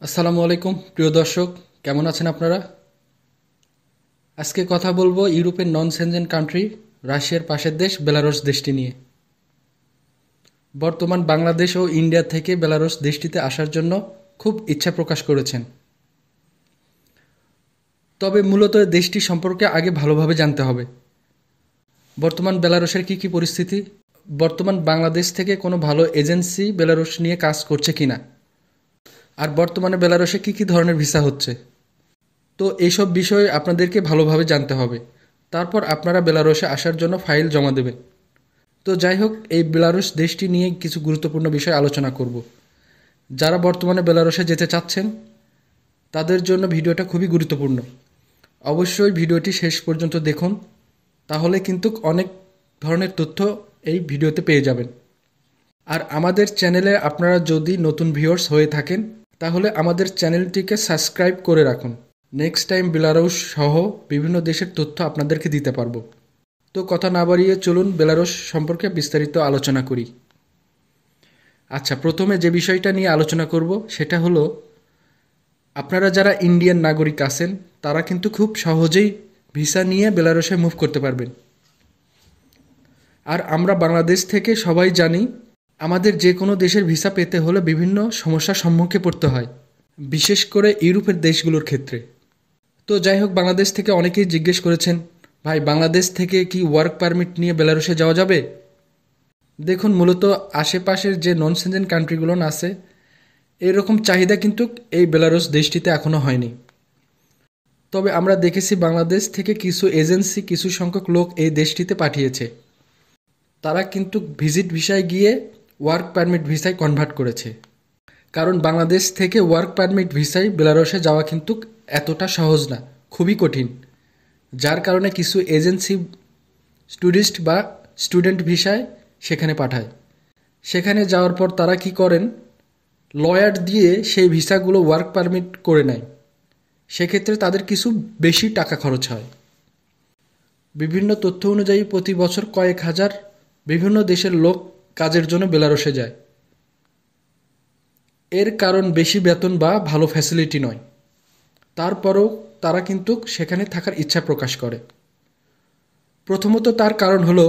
আসসালামু আলাইকুম প্রিয় দর্শক, কেমন আছেন আপনারা? আজকে কথা বলবো ইউরোপের নন সেনজেন কান্ট্রি রাশিয়ার পাশের দেশ বেলারুশ দেশটি নিয়ে। বর্তমান বাংলাদেশ ও ইন্ডিয়া থেকে বেলারুশ দেশটিতে আসার জন্য খুব ইচ্ছা প্রকাশ করেছেন। তবে মূলত দেশটি সম্পর্কে আগে ভালোভাবে জানতে হবে। বর্তমান বেলারুশের কী পরিস্থিতি, বর্তমান বাংলাদেশ থেকে কোনো ভালো এজেন্সি বেলারুশ নিয়ে কাজ করছে কিনা, আর বর্তমানে বেলারুশে কী ধরনের ভিসা হচ্ছে। তো এইসব বিষয়ে আপনাদেরকে ভালোভাবে জানতে হবে, তারপর আপনারা বেলারুশে আসার জন্য ফাইল জমা দেবেন। তো যাই হোক, এই বেলারুশ দেশটি নিয়ে কিছু গুরুত্বপূর্ণ বিষয় আলোচনা করব। যারা বর্তমানে বেলারুশে যেতে চাচ্ছেন তাদের জন্য ভিডিওটা খুবই গুরুত্বপূর্ণ। অবশ্যই ভিডিওটি শেষ পর্যন্ত দেখুন, তাহলে কিন্তু অনেক ধরনের তথ্য এই ভিডিওতে পেয়ে যাবেন। আর আমাদের চ্যানেলে আপনারা যদি নতুন ভিউয়ার্স হয়ে থাকেন তাহলে আমাদের চ্যানেলটিকে সাবস্ক্রাইব করে রাখুন। নেক্সট টাইম বেলারুশ সহ বিভিন্ন দেশের তথ্য আপনাদেরকে দিতে পারবো। তো কথা না বাড়িয়ে চলুন বেলারুশ সম্পর্কে বিস্তারিত আলোচনা করি। আচ্ছা, প্রথমে যে বিষয়টা নিয়ে আলোচনা করব সেটা হলো, আপনারা যারা ইন্ডিয়ান নাগরিক আছেন তারা কিন্তু খুব সহজেই ভিসা নিয়ে বেলারুশে মুভ করতে পারবেন। আর আমরা বাংলাদেশ থেকে সবাই জানি আমাদের যে কোনো দেশের ভিসা পেতে হলে বিভিন্ন সমস্যার সম্মুখে পড়তে হয়, বিশেষ করে ইউরোপের দেশগুলোর ক্ষেত্রে। তো যাই হোক, বাংলাদেশ থেকে অনেকেই জিজ্ঞেস করেছেন, ভাই বাংলাদেশ থেকে কি ওয়ার্ক পারমিট নিয়ে বেলারুশে যাওয়া যাবে? দেখুন, মূলত আশেপাশের যে নন সেনজেন কান্ট্রিগুলো আছে এরকম চাহিদা কিন্তু এই বেলারুশ দেশটিতে এখনও হয়নি। তবে আমরা দেখেছি বাংলাদেশ থেকে কিছু এজেন্সি কিছু সংখ্যক লোক এই দেশটিতে পাঠিয়েছে। তারা কিন্তু ভিজিট ভিসায় গিয়ে ওয়ার্ক পারমিট ভিসায় কনভার্ট করেছে। কারণ বাংলাদেশ থেকে ওয়ার্ক পারমিট ভিসায় বেলারুশে যাওয়া কিন্তু এতটা সহজ না, খুবই কঠিন। যার কারণে কিছু এজেন্সি ট্যুরিস্ট বা স্টুডেন্ট ভিসায় সেখানে পাঠায়। সেখানে যাওয়ার পর তারা কি করেন, লয়ার দিয়ে সেই ভিসাগুলো ওয়ার্ক পারমিট করে নেয়। সেক্ষেত্রে তাদের কিছু বেশি টাকা খরচ হয়। বিভিন্ন তথ্য অনুযায়ী প্রতি বছর কয়েক হাজার বিভিন্ন দেশের লোক কাজের জন্য বেলারুশে যায়। এর কারণ বেশি বেতন বা ভালো ফ্যাসিলিটি নয়, তারপরেও তারা কিন্তু সেখানে থাকার ইচ্ছা প্রকাশ করে। প্রথমত তার কারণ হলো,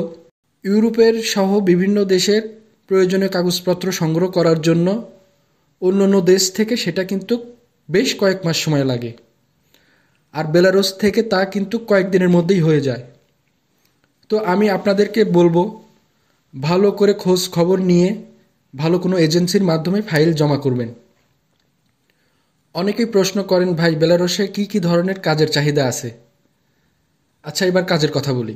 ইউরোপের সহ বিভিন্ন দেশের প্রয়োজনীয় কাগজপত্র সংগ্রহ করার জন্য অন্যান্য দেশ থেকে সেটা কিন্তু বেশ কয়েক মাস সময় লাগে। আর বেলারুশ থেকে তা কিন্তু কয়েকদিনের মধ্যেই হয়ে যায়। তো আমি আপনাদেরকে বলবো, ভালো করে খোঁজ খবর নিয়ে ভালো কোনো এজেন্সির মাধ্যমে ফাইল জমা করবেন। অনেকেই প্রশ্ন করেন, ভাই বেলারুশে কি ধরনের কাজের চাহিদা আছে? আচ্ছা, এবার কাজের কথা বলি।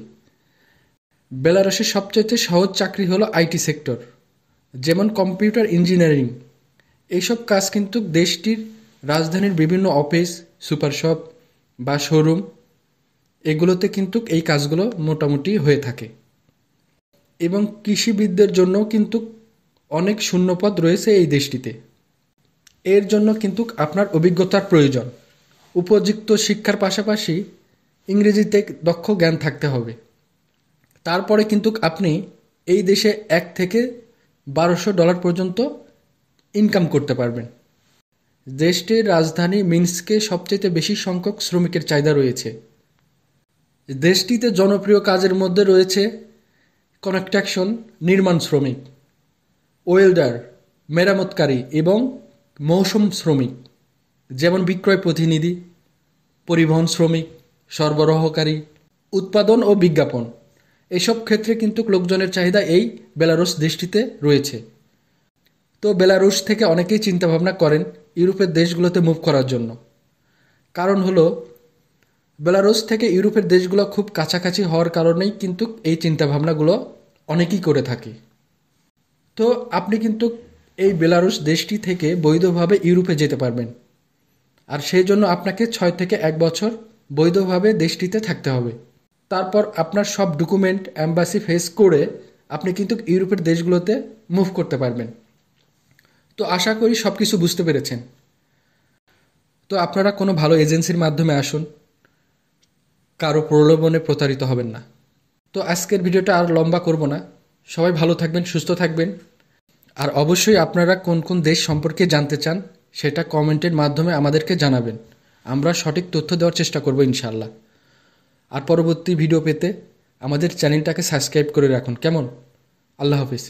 বেলারুশের সবচাইতে সহজ চাকরি হলো আইটি সেক্টর, যেমন কম্পিউটার ইঞ্জিনিয়ারিং। এইসব কাজ কিন্তু দেশটির রাজধানীর বিভিন্ন অফিস, সুপার শপ বা শোরুম, এগুলোতে কিন্তু এই কাজগুলো মোটামুটি হয়ে থাকে। এবং কৃষিবিদদের জন্যও কিন্তু অনেক শূন্যপদ রয়েছে এই দেশটিতে। এর জন্য কিন্তু আপনার অভিজ্ঞতার প্রয়োজন। উপযুক্ত শিক্ষার পাশাপাশি ইংরেজিতে দক্ষ জ্ঞান থাকতে হবে। তারপরে কিন্তু আপনি এই দেশে $1 থেকে $1200 পর্যন্ত ইনকাম করতে পারবেন। দেশটির রাজধানী মিনস্কে সবচেয়ে বেশি সংখ্যক শ্রমিকের চাহিদা রয়েছে। দেশটিতে জনপ্রিয় কাজের মধ্যে রয়েছে কনস্ট্রাকশন, নির্মাণ শ্রমিক, ওয়েল্ডার, মেরামতকারী এবং মৌসুম শ্রমিক, যেমন বিক্রয় প্রতিনিধি, পরিবহন শ্রমিক, সরবরাহকারী, উৎপাদন ও বিজ্ঞাপন। এসব ক্ষেত্রে কিন্তু লোকজনের চাহিদা এই বেলারুশ দেশটিতে রয়েছে। তো বেলারুশ থেকে অনেকেই চিন্তাভাবনা করেন ইউরোপের দেশগুলোতে মুভ করার জন্য। কারণ হলো, বেলারুশ থেকে ইউরোপের দেশগুলো খুব কাছাকাছি হওয়ার কারণেই কিন্তু এই চিন্তাভাবনাগুলো অনেকেই করে থাকে। তো আপনি কিন্তু এই বেলারুশ দেশটি থেকে বৈধভাবে ইউরোপে যেতে পারবেন। আর সেই জন্য আপনাকে 6 থেকে 1 বছর বৈধভাবে দেশটিতে থাকতে হবে। তারপর আপনার সব ডকুমেন্ট অ্যাম্বাসি ফেস করে আপনি কিন্তু ইউরোপের দেশগুলোতে মুভ করতে পারবেন। তো আশা করি সব কিছু বুঝতে পেরেছেন। তো আপনারা কোনো ভালো এজেন্সির মাধ্যমে আসুন, কারো প্রলোভনে প্রতারিত হবেন না। তো আজকের ভিডিওটা আর লম্বা করব না। সবাই ভালো থাকবেন, সুস্থ থাকবেন। আর অবশ্যই আপনারা কোন কোন দেশ সম্পর্কে জানতে চান সেটা কমেন্টের মাধ্যমে আমাদেরকে জানাবেন। আমরা সঠিক তথ্য দেওয়ার চেষ্টা করব ইনশাআল্লাহ। আর পরবর্তী ভিডিও পেতে আমাদের চ্যানেলটাকে সাবস্ক্রাইব করে রাখুন, কেমন? আল্লাহ হাফিজ।